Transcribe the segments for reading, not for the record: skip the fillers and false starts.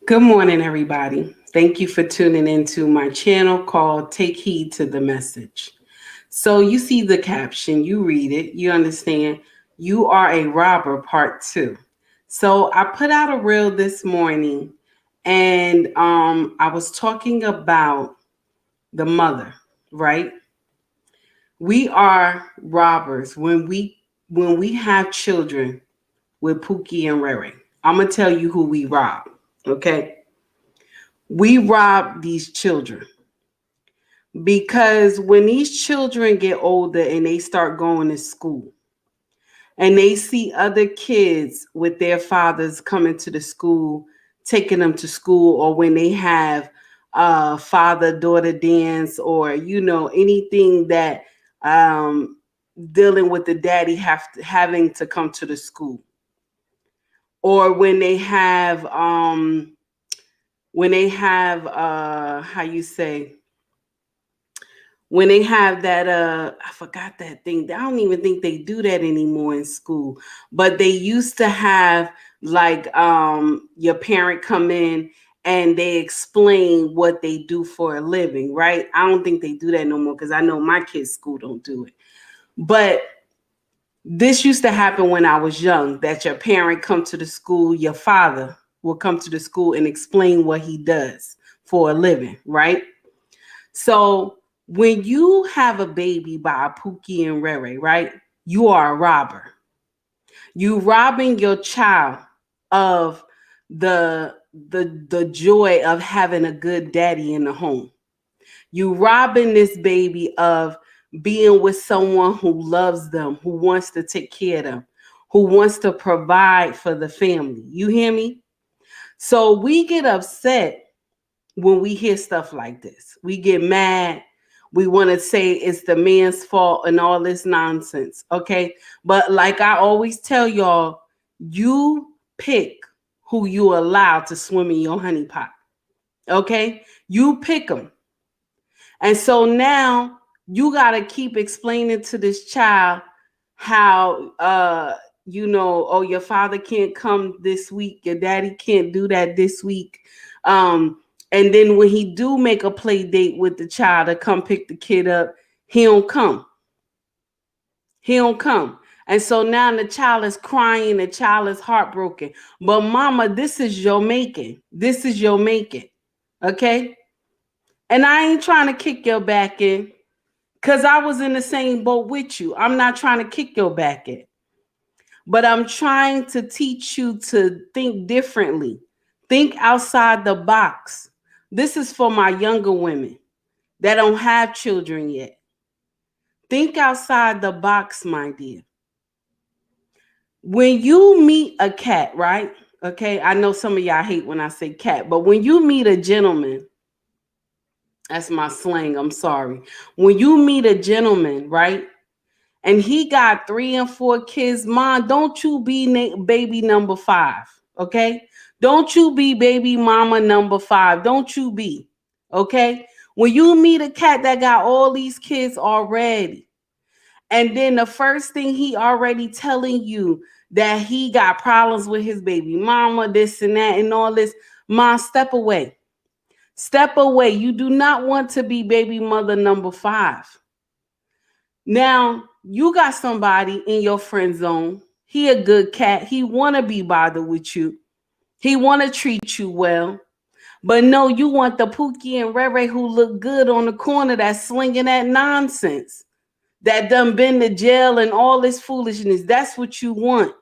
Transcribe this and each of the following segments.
Good morning, everybody. Thank you for tuning into my channel called Take Heed to the Message. So, you see the caption, you read it, you understand. You are a robber, part two. So, I put out a reel this morning and I was talking about the mother, right? We are robbers when we have children with Pookie and Rere. I'm gonna tell you who we rob, okay? We rob these children because when these children get older and they start going to school and they see other kids with their fathers coming to the school, taking them to school, or when they have father daughter dance, or anything that um, dealing with the daddy having to come to the school, or when they have how you say, when they have that I forgot that thing. I don't even think they do that anymore in school. But they used to have, like, your parent come in and they explain what they do for a living, right? I don't think they do that no more because I know my kids' school don't do it. But this used to happen when I was young, that your parent come to the school, your father will come to the school and explain what he does for a living, right? So when you have a baby by Pookie and Rere, right? You are a robber. You robbing your child of the joy of having a good daddy in the home. You robbing this baby of being with someone who loves them, who wants to take care of them, who wants to provide for the family. You hear me? So we get upset when we hear stuff like this. We get mad. We want to say it's the man's fault and all this nonsense. Okay. But like I always tell y'all, you pick who you allow to swim in your honey pot. Okay. You pick them. And so now you got to keep explaining to this child how, oh, your father can't come this week, your daddy can't do that this week. And then when he do make a play date with the child to come pick the kid up, he don't come. He don't come. And so now the child is crying, the child is heartbroken. But mama, this is your making. This is your making. Okay? And I ain't trying to kick your back in because I was in the same boat with you. I'm not trying to kick your back in. But I'm trying to teach you to think differently. Think outside the box. This is for my younger women that don't have children yet. Think outside the box, my dear. When you meet a cat, right? Okay, I know some of y'all hate when I say cat, but when you meet a gentleman, that's my slang, I'm sorry. When you meet a gentleman, right? And he got 3 and 4 kids, mom, don't you be baby number 5, okay? Don't you be baby mama number 5. Don't you be, okay? When you meet a cat that got all these kids already, and then the first thing he already telling you that he got problems with his baby mama, this and that and all this, mom, step away. Step away. You do not want to be baby mother number 5. Now, you got somebody in your friend zone. He a good cat. He want to be bothered with you. He want to treat you well. But no, you want the Pookie and Rere who look good on the corner that's slinging that nonsense, that done been to jail and all this foolishness. That's what you want.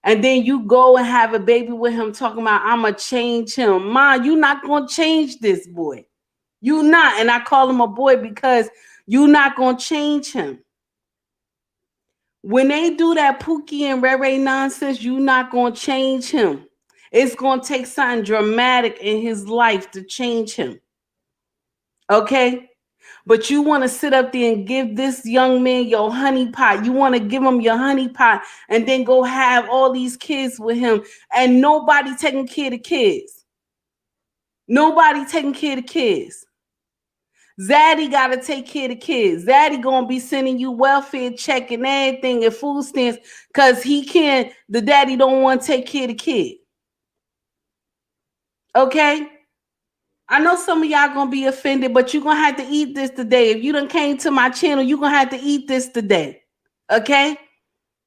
And then you go and have a baby with him talking about, I'm going to change him. Ma, you not going to change this boy. You not. And I call him a boy because you not going to change him. When they do that Pookie and Rere nonsense, you not going to change him. It's going to take something dramatic in his life to change him. Okay? But you want to sit up there and give this young man your honey pot. You want to give him your honey pot and then go have all these kids with him and nobody taking care of the kids. Nobody taking care of the kids. Zaddy got to take care of the kids. Zaddy going to be sending you welfare check and everything and food stamps because the daddy don't want to take care of the kid. Okay? I know some of y'all gonna be offended, but you're gonna have to eat this today. If you done came to my channel, you're gonna have to eat this today. Okay?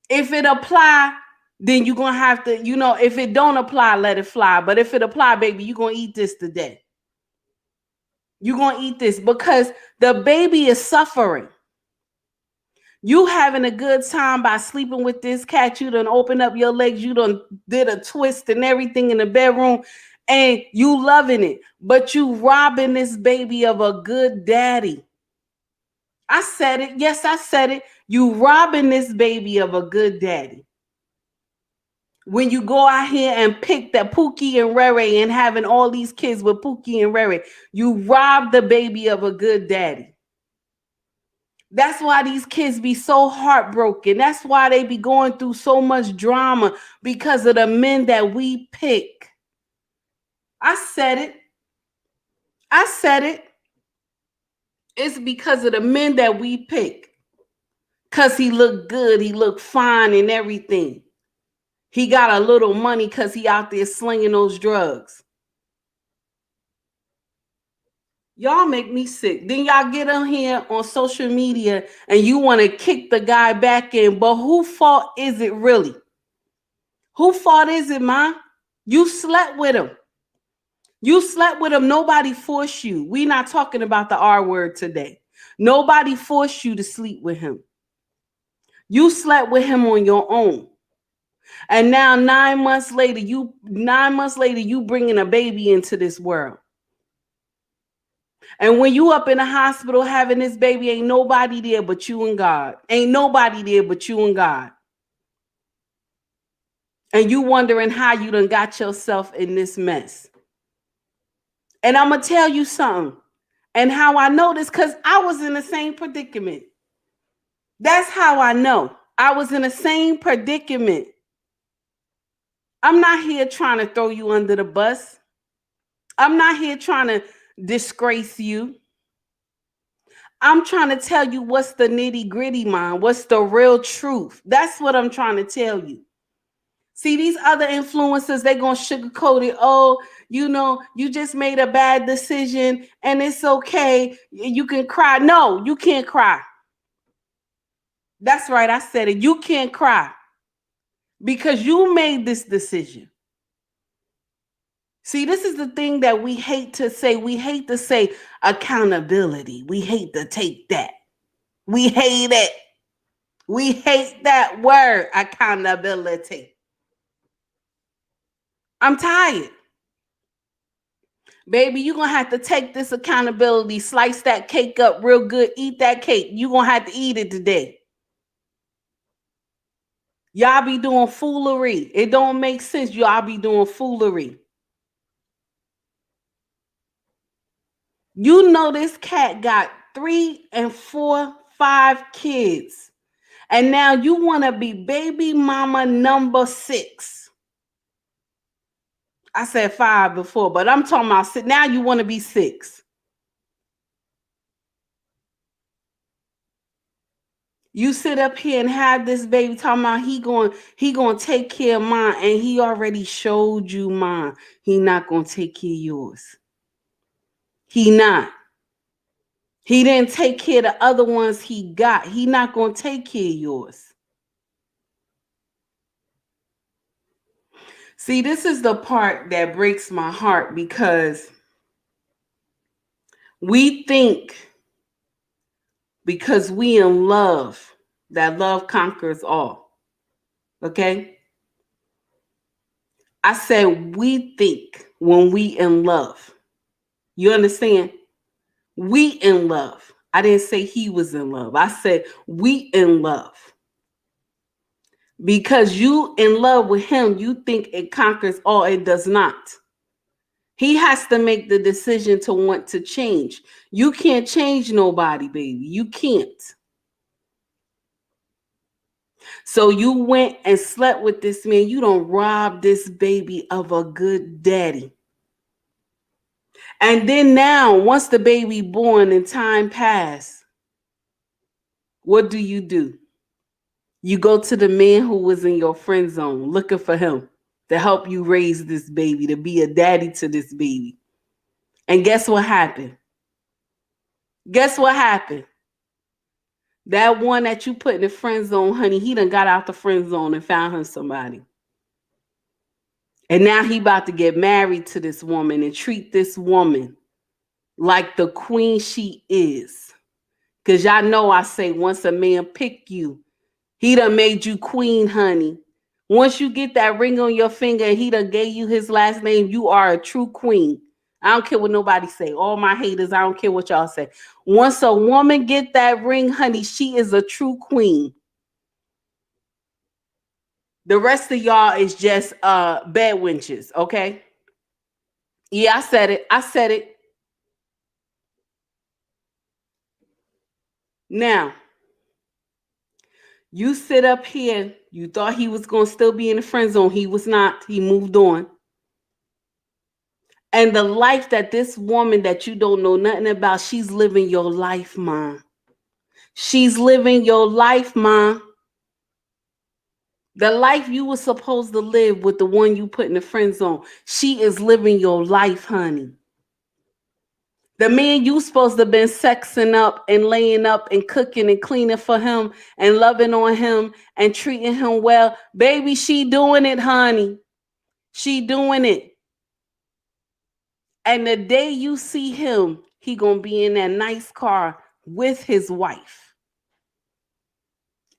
If it apply, then you're gonna have to, if it don't apply, let it fly. But if it apply, baby, you're gonna eat this today. You're gonna eat this because the baby is suffering. You having a good time by sleeping with this cat. You done open up your legs. You done did a twist and everything in the bedroom, and you loving it. But you robbing this baby of a good daddy. I said it. Yes, I said it. You robbing this baby of a good daddy. When you go out here and pick that Pookie and Rere and having all these kids with Pookie and Rere, you rob the baby of a good daddy. That's why these kids be so heartbroken. That's why they be going through so much drama because of the men that we pick. I said it. I said it. It's because of the men that we pick. Because he look good. He look fine and everything. He got a little money because he out there slinging those drugs. Y'all make me sick. Then y'all get on here on social media and you want to kick the guy back in. But whose fault is it really? Whose fault is it, ma? You slept with him. You slept with him. Nobody forced you. We not talking about the R word today. Nobody forced you to sleep with him. You slept with him on your own. And now 9 months later, you bringing a baby into this world. And when you up in the hospital having this baby, ain't nobody there but you and God. Ain't nobody there but you and God. And you wondering how you done got yourself in this mess. And I'm going to tell you something. And how I know this, because I was in the same predicament. That's how I know. I was in the same predicament. I'm not here trying to throw you under the bus. I'm not here trying to disgrace you. I'm trying to tell you what's the nitty gritty, man. What's the real truth? That's what I'm trying to tell you. See, these other influencers, they going to sugarcoat it. Oh, you just made a bad decision and it's okay. You can cry. No, you can't cry. That's right. I said it. You can't cry because you made this decision. See, this is the thing that we hate to say. We hate to say accountability. We hate to take that. We hate it. We hate that word, accountability. I'm tired. Baby, you're going to have to take this accountability, slice that cake up real good, eat that cake. You're going to have to eat it today. Y'all be doing foolery. It don't make sense. Y'all be doing foolery. You know this cat got 3 and 4, 5 kids. And now you want to be baby mama number 6. I said 5 before, but I'm talking about 6. Now you want to be 6. You sit up here and have this baby talking about he going to take care of mine, and he already showed you mine. He not going to take care of yours. He not. He didn't take care of the other ones he got. He not going to take care of yours. See, this is the part that breaks my heart because we think because we in love that love conquers all. Okay? I said we think when we in love. You understand? We in love. I didn't say he was in love. I said we in love. Because you in love with him, you think it conquers all. It does not. He has to make the decision to want to change. You can't change nobody, baby. You can't. So you went and slept with this man. You don't rob this baby of a good daddy. And then now, once the baby born and time passed, what do? You go to the man who was in your friend zone looking for him. to help you raise this baby, to be a daddy to this baby. And guess what happened? Guess what happened? That one that you put in the friend zone, honey, he done got out the friend zone and found him somebody. And now he about to get married to this woman and treat this woman like the queen she is. Because y'all know I say once a man pick you, he done made you queen, honey. Once you get that ring on your finger and he done gave you his last name, you are a true queen. I don't care what nobody say. All my haters, I don't care what y'all say. Once a woman get that ring, honey, she is a true queen. The rest of y'all is just bed wenches, okay? Yeah, I said it. I said it. Now, you sit up here, you thought he was going to still be in the friend zone. He was not. He moved on. And the life that this woman that you don't know nothing about, she's living your life, ma. She's living your life, ma. The life you were supposed to live with the one you put in the friend zone. She is living your life, honey. The man you supposed to have been sexing up and laying up and cooking and cleaning for him and loving on him and treating him well. Baby, she doing it, honey. She doing it. And the day you see him, he gonna be in that nice car with his wife.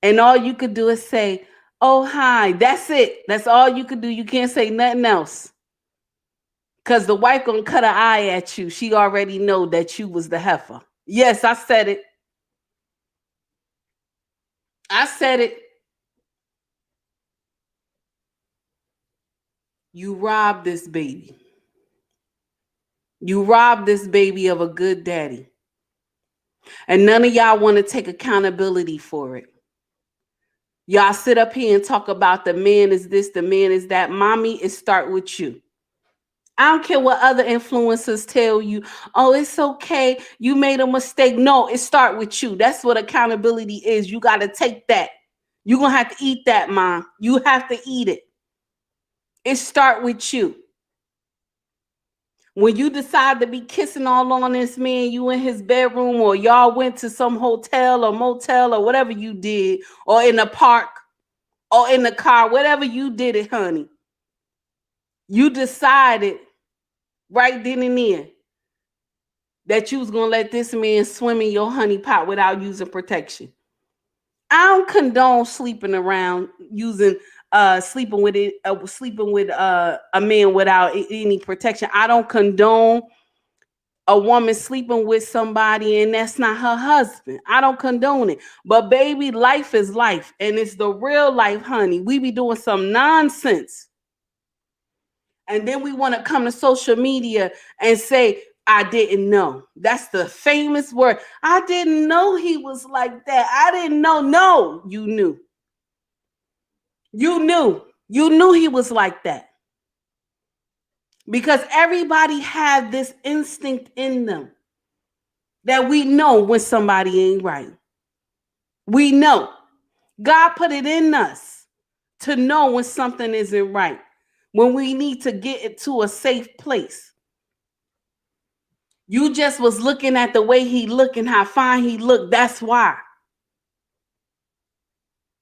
And all you could do is say, oh, hi. That's it. That's all you could do. You can't say nothing else. Because the wife gonna cut an eye at you. She already know that you was the heifer. Yes, I said it. I said it. You robbed this baby. You robbed this baby of a good daddy. And none of y'all want to take accountability for it. Y'all sit up here and talk about the man is this, the man is that. Mommy, it start with you. I don't care what other influencers tell you. Oh, it's okay. You made a mistake. No, it start with you. That's what accountability is. You got to take that. You're going to have to eat that, Mom. You have to eat it. It start with you. When you decide to be kissing all on this man, you in his bedroom, or y'all went to some hotel or motel or whatever you did, or in the park or in the car, whatever you did it, honey. You decided right then and there that you was going to let this man swim in your honey pot without using protection. I don't condone sleeping around using sleeping with a man without any protection. I don't condone a woman sleeping with somebody and that's not her husband. I don't condone it. But baby, life is life, and it's the real life, honey. We be doing some nonsense. And then we want to come to social media and say, I didn't know. That's the famous word. I didn't know he was like that. I didn't know. No, you knew. You knew. You knew he was like that. Because everybody had this instinct in them that we know when somebody ain't right. We know. God put it in us to know when something isn't right, when we need to get it to a safe place. You just was looking at the way he looked and how fine he looked. That's why.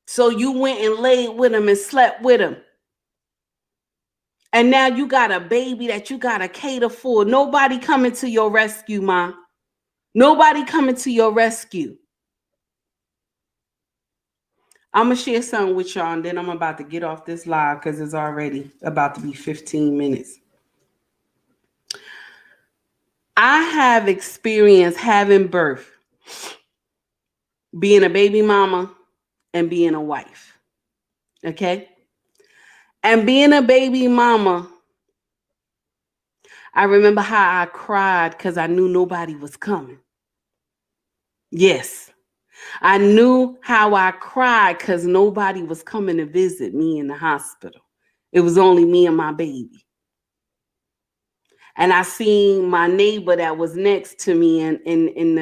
So you went and laid with him and slept with him. And now you got a baby that you got to cater for. Nobody coming to your rescue, Ma. Nobody coming to your rescue. I'm going to share something with y'all, and then I'm about to get off this live because it's already about to be 15 minutes. I have experienced having birth, being a baby mama, and being a wife. Okay? And being a baby mama, I remember how I cried because I knew nobody was coming. Yes. I knew how I cried because nobody was coming to visit me in the hospital. It was only me and my baby. And I seen my neighbor that was next to me in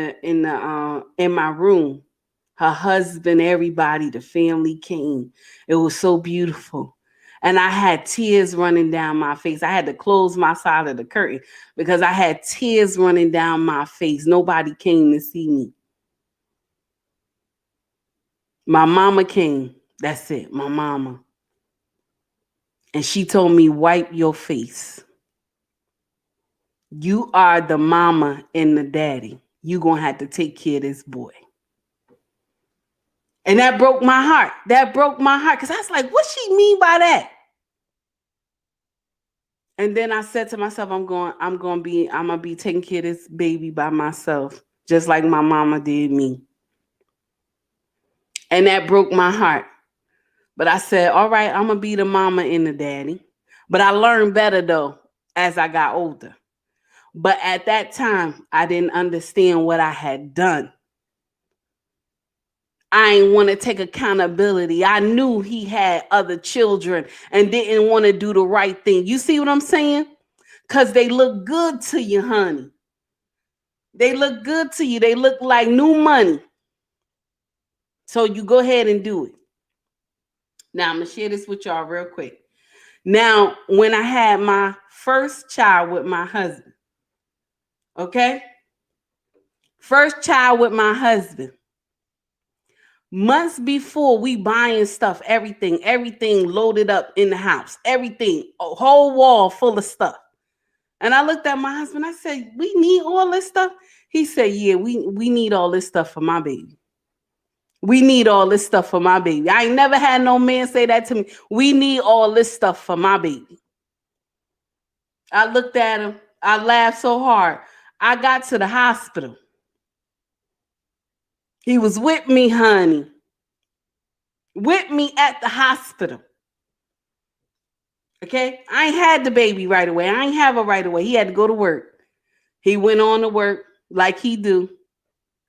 my room. Her husband, everybody, the family came. It was so beautiful. And I had tears running down my face. I had to close my side of the curtain because I had tears running down my face. Nobody came to see me. My mama came. That's it, my mama. And she told me, wipe your face. You are the mama and the daddy. You gonna have to take care of this boy. And that broke my heart. That broke my heart. Because I was like, what she mean by that? And then I said to myself, I'm gonna be taking care of this baby by myself, just like my mama did me. And that broke my heart. But I said, all right, I'm gonna be the mama and the daddy. But I learned better though as I got older. But at that time, I didn't understand what I had done. I ain't want to take accountability. I knew he had other children and didn't want to do the right thing. You see what I'm saying? Because they look good to you, honey. They look good to you. They look like new money. So you go ahead and do it. Now, I'm going to share this with y'all real quick. Now, when I had my first child with my husband, okay? First child with my husband. Months before, we buying stuff, everything loaded up in the house, everything, a whole wall full of stuff. And I looked at my husband, I said, we need all this stuff? He said, yeah, we need all this stuff for my baby. We need all this stuff for my baby. I ain't never had no man say that to me. We need all this stuff for my baby. I looked at him. I laughed so hard. I got to the hospital. He was with me, honey. With me at the hospital. Okay? I ain't had the baby right away. I ain't have her right away. He had to go to work. He went on to work like he do.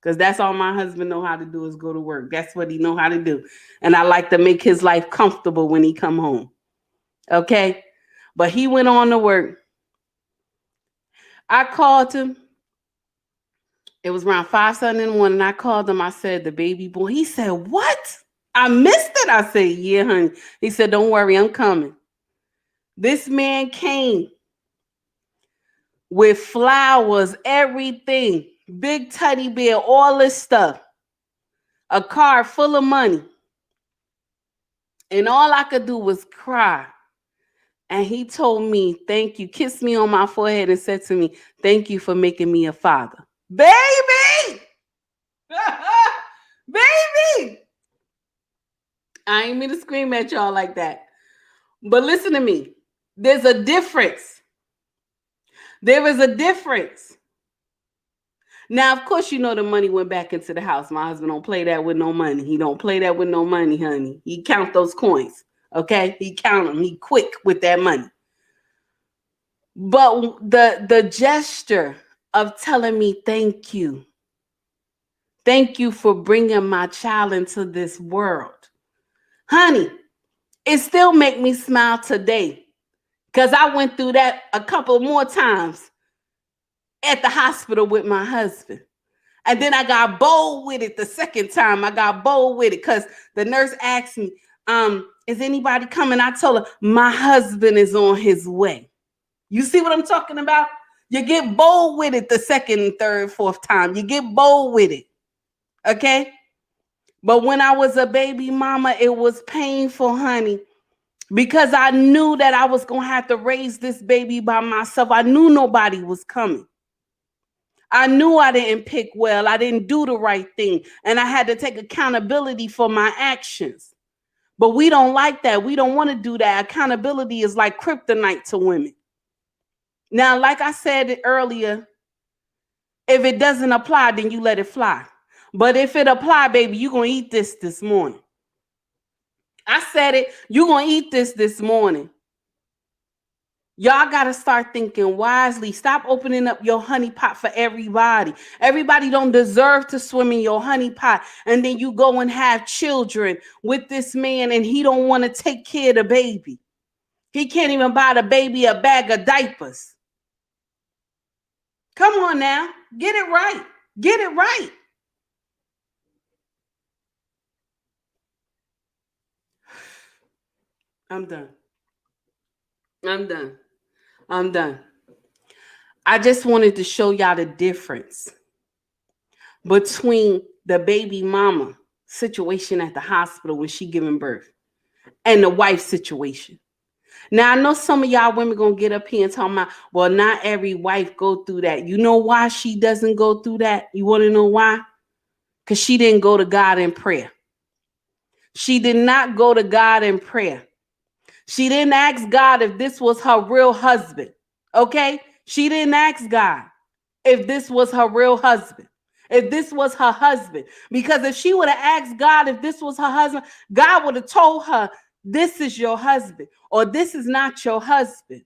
Because that's all my husband know how to do is go to work. That's what he know how to do. And I like to make his life comfortable when he come home. Okay? But he went on to work. I called him. It was around 5:30 in the morning. I called him. I said, the baby boy. He said, what? I missed it. I said, yeah, honey. He said, don't worry, I'm coming. This man came with flowers, everything, big teddy bear, all this stuff, a car full of money. And all I could do was cry. And he told me, thank you, kissed me on my forehead and said to me, thank you for making me a father. Baby! Baby! I ain't mean to scream at y'all like that. But listen to me. There's a difference. There is a difference. Now, of course, you know the money went back into the house. My husband don't play that with no money. He don't play that with no money, honey. He count those coins, okay? He count them. He quick with that money. But the gesture of telling me thank you for bringing my child into this world, honey, it still make me smile today because I went through that a couple more times at the hospital with my husband. And then I got bold with it the second time. I got bold with it because the nurse asked me, is anybody coming? I told her, my husband is on his way. You see what I'm talking about? You get bold with it the second, third, fourth time. You get bold with it. Okay? But when I was a baby mama, it was painful, honey, because I knew that I was going to have to raise this baby by myself. I knew nobody was coming. I knew I didn't pick well. I didn't do the right thing. And I had to take accountability for my actions. But we don't like that. We don't want to do that. Accountability is like kryptonite to women. Now, like I said earlier, if it doesn't apply, then you let it fly. But if it apply, baby, you're going to eat this morning. I said it. You're going to eat this morning. Y'all got to start thinking wisely. Stop opening up your honey pot for everybody. Everybody don't deserve to swim in your honey pot. And then you go and have children with this man and he don't want to take care of the baby. He can't even buy the baby a bag of diapers. Come on now. Get it right. Get it right. I'm done. I'm done. I'm done. I just wanted to show y'all the difference between the baby mama situation at the hospital when she giving birth and the wife situation. Now I know some of y'all women gonna get up here and talk about, well, not every wife go through that. You know why she doesn't go through that? You want to know why? Because she didn't go to God in prayer. She did not go to God in prayer. She didn't ask God if this was her real husband. Okay? She didn't ask God if this was her real husband. If this was her husband. Because if she would have asked God if this was her husband, God would have told her, this is your husband, or this is not your husband.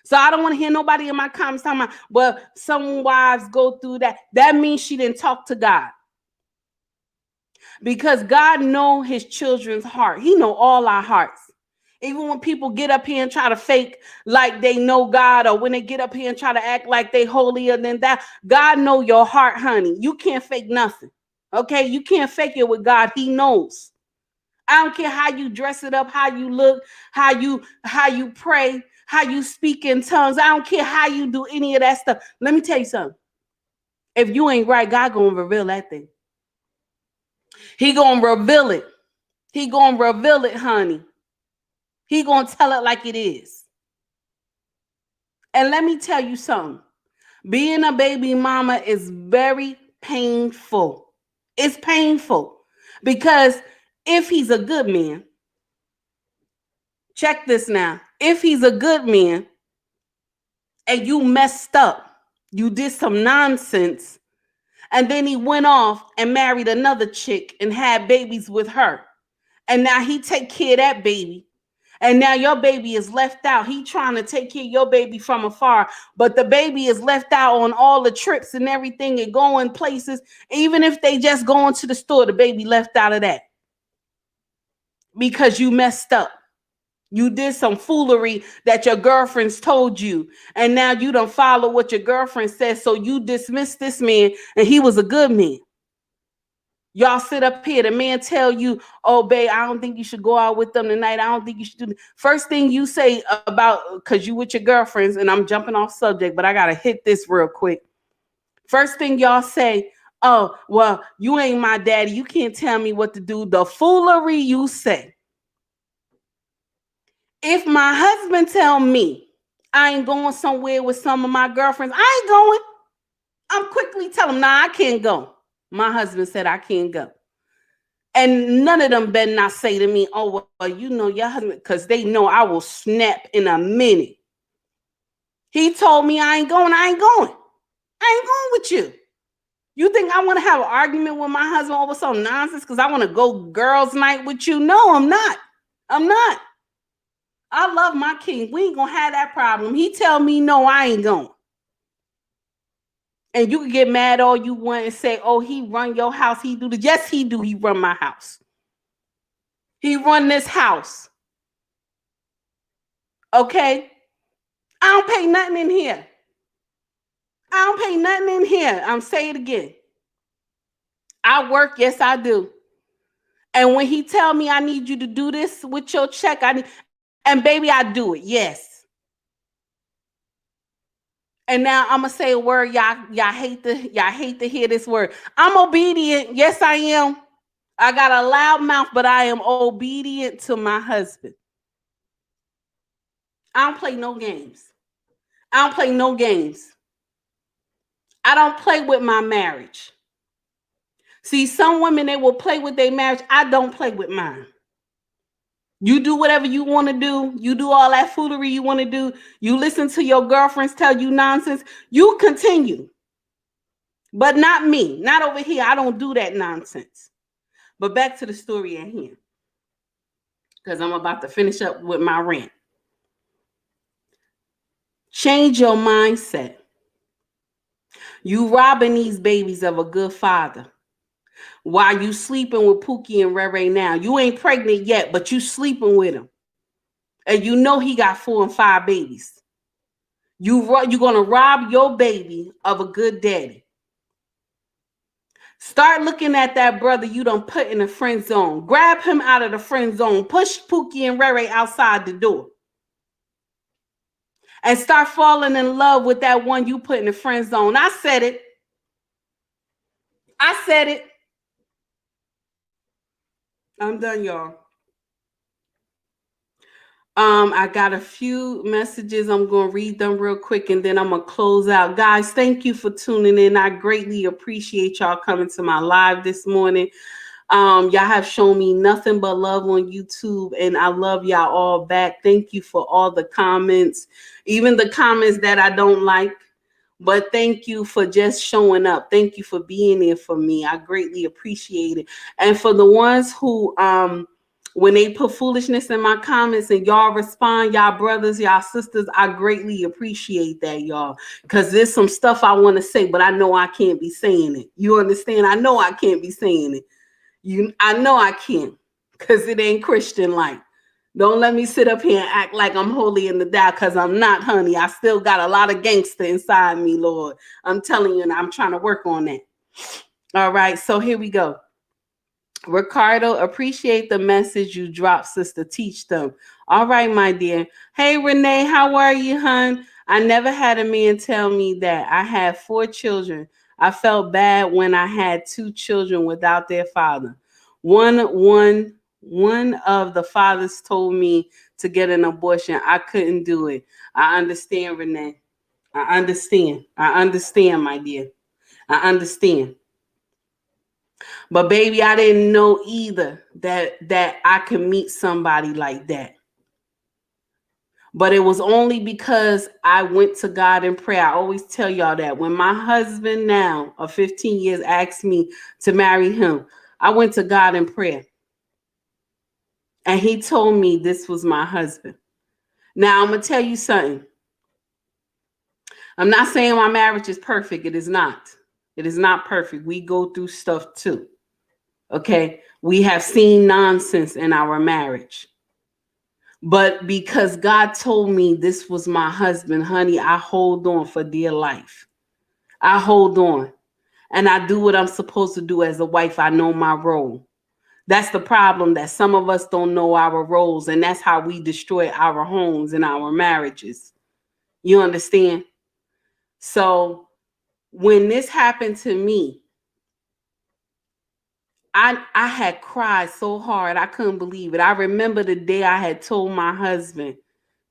So I don't want to hear nobody in my comments talking about, well, some wives go through that. That means she didn't talk to God. Because God know his children's heart. He know all our hearts. Even when people get up here and try to fake like they know God, or when they get up here and try to act like they holier than that, God know your heart, honey. You can't fake nothing. Okay? You can't fake it with God. He knows. I don't care how you dress it up, how you look, how you pray, how you speak in tongues. I don't care how you do any of that stuff. Let me tell you something. If you ain't right, God gonna reveal that thing. He gonna reveal it. He gonna reveal it, honey. He gonna tell it like it is. And let me tell you something. Being a baby mama is very painful. It's painful because if he's a good man, check this now. If he's a good man and you messed up, you did some nonsense, and then he went off and married another chick and had babies with her, and now he take care of that baby. And now your baby is left out. He trying to take care of your baby from afar, but the baby is left out on all the trips and everything and going places. Even if they just going to the store, the baby left out of that because you messed up. You did some foolery that your girlfriends told you, and now you don't follow what your girlfriend says. So you dismiss this man, and he was a good man. Y'all sit up here, the man tell you, oh, babe, I don't think you should go out with them tonight. I don't think you should do. First thing you say about, because you with your girlfriends, and I'm jumping off subject, but I got to hit this real quick. First thing y'all say, oh, well, you ain't my daddy. You can't tell me what to do. The foolery you say. If my husband tell me I ain't going somewhere with some of my girlfriends, I ain't going. I'm quickly tell him, nah, I can't go. My husband said I can't go. And none of them better not say to me, oh, well, you know your husband, because they know I will snap in a minute. He told me I ain't going, I ain't going. I ain't going with you. You think I want to have an argument with my husband over some nonsense because I want to go girls' night with you? No, I'm not. I'm not. I love my king. We ain't gonna have that problem. He tell me no, I ain't going. And you can get mad all you want and say, oh, he run your house. He do the. Yes, he do. He run my house. He run this house. Okay? I don't pay nothing in here. I don't pay nothing in here. I'm saying it again. I work. Yes, I do. And when he tell me I need you to do this with your check, and baby, I do it. Yes. And now I'm gonna say a word y'all hate to hear this word. I'm obedient. Yes, I am. I got a loud mouth, but I am obedient to my husband. I don't play no games. I don't play no games. I don't play with my marriage. See, some women, they will play with their marriage. I don't play with mine. You do whatever you want to do. You do all that foolery you want to do. You listen to your girlfriends tell you nonsense. You continue. But not me. Not over here. I don't do that nonsense. But back to the story at hand. Because I'm about to finish up with my rant. Change your mindset. You robbing these babies of a good father. While you sleeping with Pookie and Ray Ray now. You ain't pregnant yet, but you sleeping with him. And you know he got 4 and 5 babies. You're going to rob your baby of a good daddy. Start looking at that brother you done put in the friend zone. Grab him out of the friend zone. Push Pookie and Ray Ray outside the door. and start falling in love with that one you put in the friend zone. I said it. I said it. I'm done, y'all. I got a few messages. I'm going to read them real quick and then I'm going to close out. Guys, thank you for tuning in. I greatly appreciate y'all coming to my live this morning. Y'all have shown me nothing but love on YouTube, and I love y'all all back. Thank you for all the comments, even the comments that I don't like. But thank you for just showing up. Thank you for being there for me. I greatly appreciate it. And for the ones who when they put foolishness in my comments and y'all respond, y'all brothers, y'all sisters, I greatly appreciate that, y'all. Because there's some stuff I want to say, but I know I can't be saying it. You understand? I know I can't be saying it. I know I can't, because it ain't Christian like. Don't let me sit up here and act like I'm holy in the thou, because I'm not, honey. I still got a lot of gangster inside me, Lord. I'm telling you, and I'm trying to work on that. All right, so here we go. Ricardo, appreciate the message you dropped, sister. Teach them. All right, my dear. Hey, Renee, how are you, hon? I never had a man tell me that. I had 4 children. I felt bad when I had 2 children without their father. One of the fathers told me to get an abortion. I couldn't do it. I understand, Renee. I understand. I understand, my dear. I understand. But baby, I didn't know either that I could meet somebody like that. But it was only because I went to God in prayer. I always tell y'all that when my husband now of 15 years asked me to marry him, I went to God in prayer. And he told me this was my husband. Now I'm going to tell you something. I'm not saying my marriage is perfect. It is not. It is not perfect. We go through stuff too. Okay, we have seen nonsense in our marriage. But because God told me this was my husband, honey, I hold on for dear life. I hold on. And I do what I'm supposed to do as a wife. I know my role. That's the problem, that some of us don't know our roles. And that's how we destroy our homes and our marriages. You understand? So when this happened to me, I had cried so hard. I couldn't believe it. I remember the day I had told my husband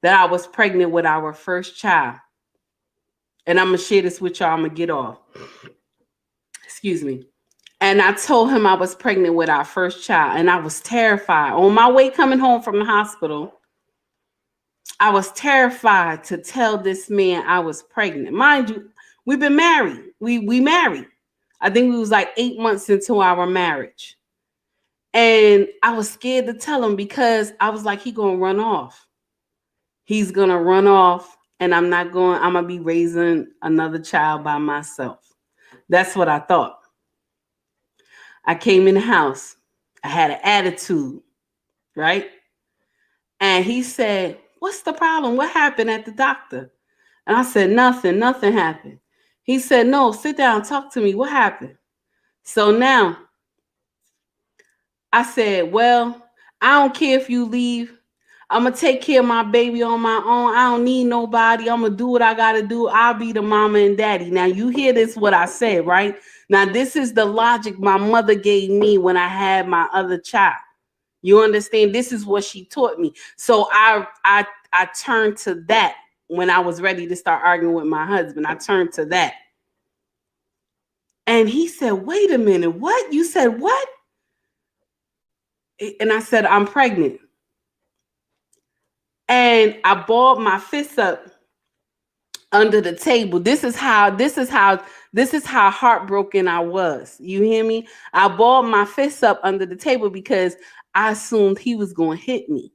that I was pregnant with our first child. And I'm going to share this with y'all. I'm going to get off. Excuse me. And I told him I was pregnant with our first child. And I was terrified. On my way coming home from the hospital, I was terrified to tell this man I was pregnant. Mind you, we've been married. We married. I think we was like 8 months into our marriage. And I was scared to tell him because I was like, he gonna run off. He's gonna run off, and I'm gonna be raising another child by myself. That's what I thought. I came in the house. I had an attitude, right? And he said, "What's the problem? What happened at the doctor?" And I said, nothing happened. He said, "No, sit down, talk to me. What happened?" So now I said, "Well, I don't care if you leave. I'm going to take care of my baby on my own. I don't need nobody. I'm going to do what I got to do. I'll be the mama and daddy." Now, you hear this, what I said, right? Now, this is the logic my mother gave me when I had my other child. You understand? This is what she taught me. So I turned to that when I was ready to start arguing with my husband. I turned to that. And he said, "Wait a minute. What? You said what?" And I said, "I'm pregnant." And I balled my fists up under the table. This is how heartbroken I was. You hear me? I balled my fists up under the table because I assumed he was going to hit me.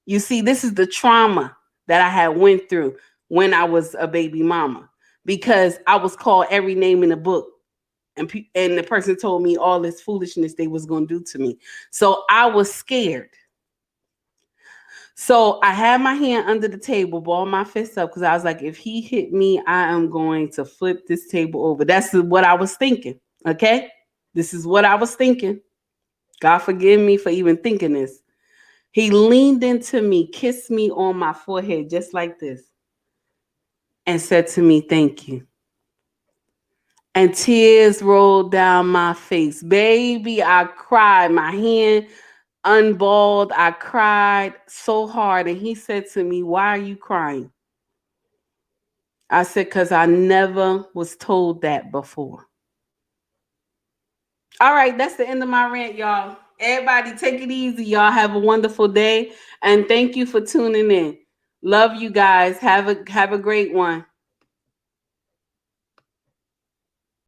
You see, this is the trauma that I had went through when I was a baby mama, because I was called every name in the book. And the person told me all this foolishness they was going to do to me. So I was scared. So I had my hand under the table, balled my fist up, because I was like, if he hit me, I am going to flip this table over. That's what I was thinking. Okay? This is what I was thinking. God forgive me for even thinking this. He leaned into me, kissed me on my forehead just like this. and said to me, "Thank you." And tears rolled down my face. Baby, I cried. My hand unballed. I cried so hard. And he said to me, "Why are you crying?" I said, "Because I never was told that before." All right, that's the end of my rant, y'all. Everybody, take it easy. Y'all have a wonderful day. And thank you for tuning in. Love you guys. Have a great one.